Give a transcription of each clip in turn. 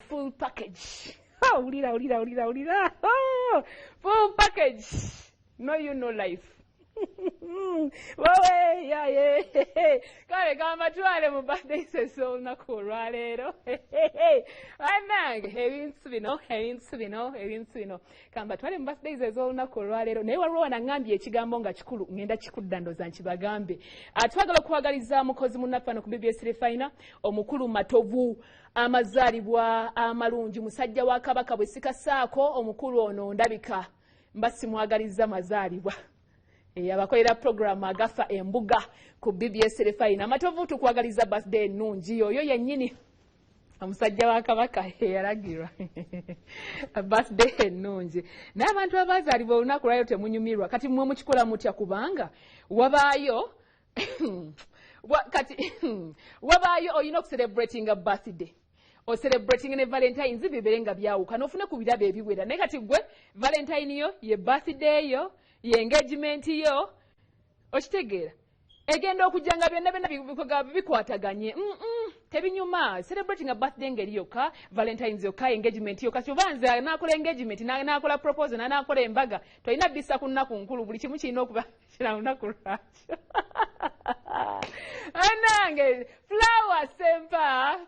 full package. Oh, ulira. Oh, full package. No, you know life. Wawe, yeah. Kale kama tuwale mu birthday seso olunaku olwaleero. Bannange ebintu bino. Kamba tuwale mu birthday seso olunaku olwaleero. Naye waliwo wanangambye ekigambo nga kikulu ngenda kikudda ndoza nkibagambe. Twagala okuwagaliza mukozi munnaffe ku BBS Refiner omukulu matovu amazaalibwa amalungi musajja wa Kabaka bwe sikasaako omukulu ono ndabika mbasimwagaliza mazaalibwa. Abakolera program agafa embuga ku BBS Refiner amatovu tukwagaliza birthday ennungi oyo yennyini omusajja wa Kabaka yalagirwa birthday ennungi n'abantu abazaalibwa olunaku lwayo temunyumirwa kati mmwe mukikola mutya kubanga wabaayo wabaayo olina okucelebrating a birthday o celebrating ne Valentine bibere nga byawuka n'ofune ku birabo ebiwera naye kati gwe Valentine yo ye birthday yo ye engagement yo okitegeera egenda okujjanga byonna bikwataganye tebinyuma celebrating a birthday ngeri yokka Valentine's yokka engagement yokka kyubanze anakola engagement n'anakola proposal n'anakola embaga tolina bisa ku nnaku nkulu buli kimu kirina okuba kira lunaku lwakyo anange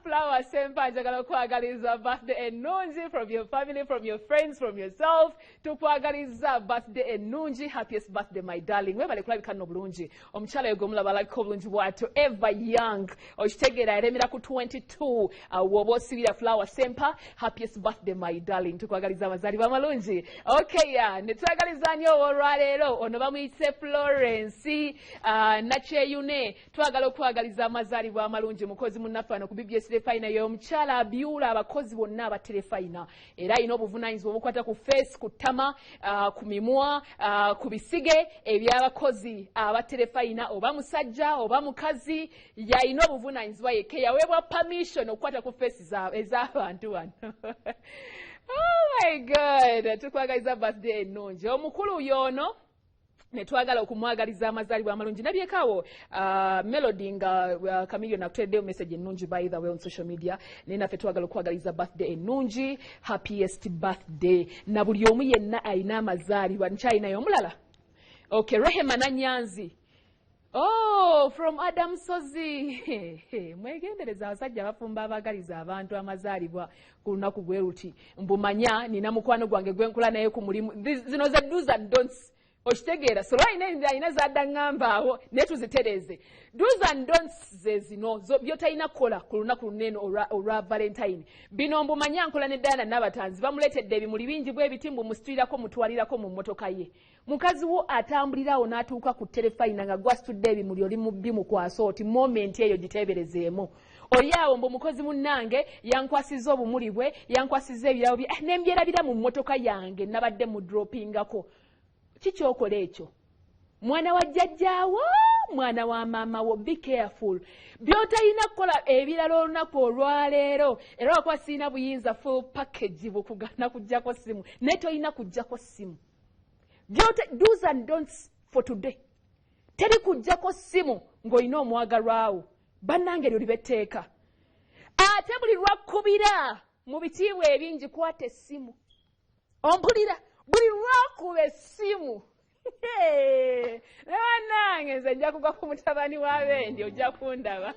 flower sempa njagala okwagaliza birthday ennungi from your family, from your friends, from yourself tukwagaliza birthday ennungi happiest birthday my darling webale kulabika nno bulungi omukyala oyo gw'omulaba alabika obulungi bw'atyo ever young okitegeera eremera ku 22 woba osibira flower sempa happiest birthday my darling tukwagaliza amazaalibwa amalungi okay netwagaliza nnyo olwaleero ono bamuyise Florence nakyeyune twagala okwagaliza amazaalibwa amalungi mukozi munnaffe ku BBS Refiner y'omukyala abyula abakozi bonna aba Refiner era alina obuvunaanyizibwa obukwata ku face ku ttama ku mimwa ku bisige eby'abakozi aba Refiner oba musajja oba mukazi yalina obuvunaanyizibwa yekka yaweebwa permission okukwata ku face ez'abantu wano oh my god tukwagaliza birthday ennungi omukulu yono netwagala okumwagaliza amazaalibwa amalungi nabyekaawo Melody nga Camillo nakuteddeyo message ennungi by the way on social media naye naffe twagala okwagaliza birthday ennungi happiest birthday na buli omu yenna alina amazaalibwa nkyalinayo omulala okay Rehema Nanyanzi oh from Adam Sozi mwegendereza abasajja abafumba abagaliza abantu amazaalibwa ku lunaku bwe ruti mbumanya nina mukwano gwange gwenkula naye ku mulimu zino ze do's and don'ts okitegeera so alina zadda ngamba awo naye tuzitereze do's and don'ts ze zino byotalina kukola ku lunaku lunene olwa Valentine bino mbumanya nkola ne Diana n'abatanzi bamuleetedde ebimuli bingi bw'ebitimbu musitulirako mutwalirako mu mmotoka ye mukazi wo atambulirawo n'atuuka ku Refiner nga gwasitudde ebimuli oli mu bbi mukwasa oti moment eyo giteeberezeemu oli awo mbu mukozi munnange yankwasizza obumuli bwe yankwasizza ebirabo bye nembyerabira mu mmotoka yange nabadde mu droppingako kikyokola ekyo mwana wa jjajjaawo mwana wa maama wo be careful byotalina kukola ebirala olunaku olwaleero era wakuba sirina buyinza full package bukugana kujjako simu naye tolina kujjako simu do's and don'ts for today teri kujjako simu ng'olina omwagalwawo bannange eryo libetteeka ate buli lwakkubira mu bitiibwa ebingi kwata essimu ompulira buli lwakuba essimu nange nze nja kugwa ku mutabani wa bendi ojja kundaba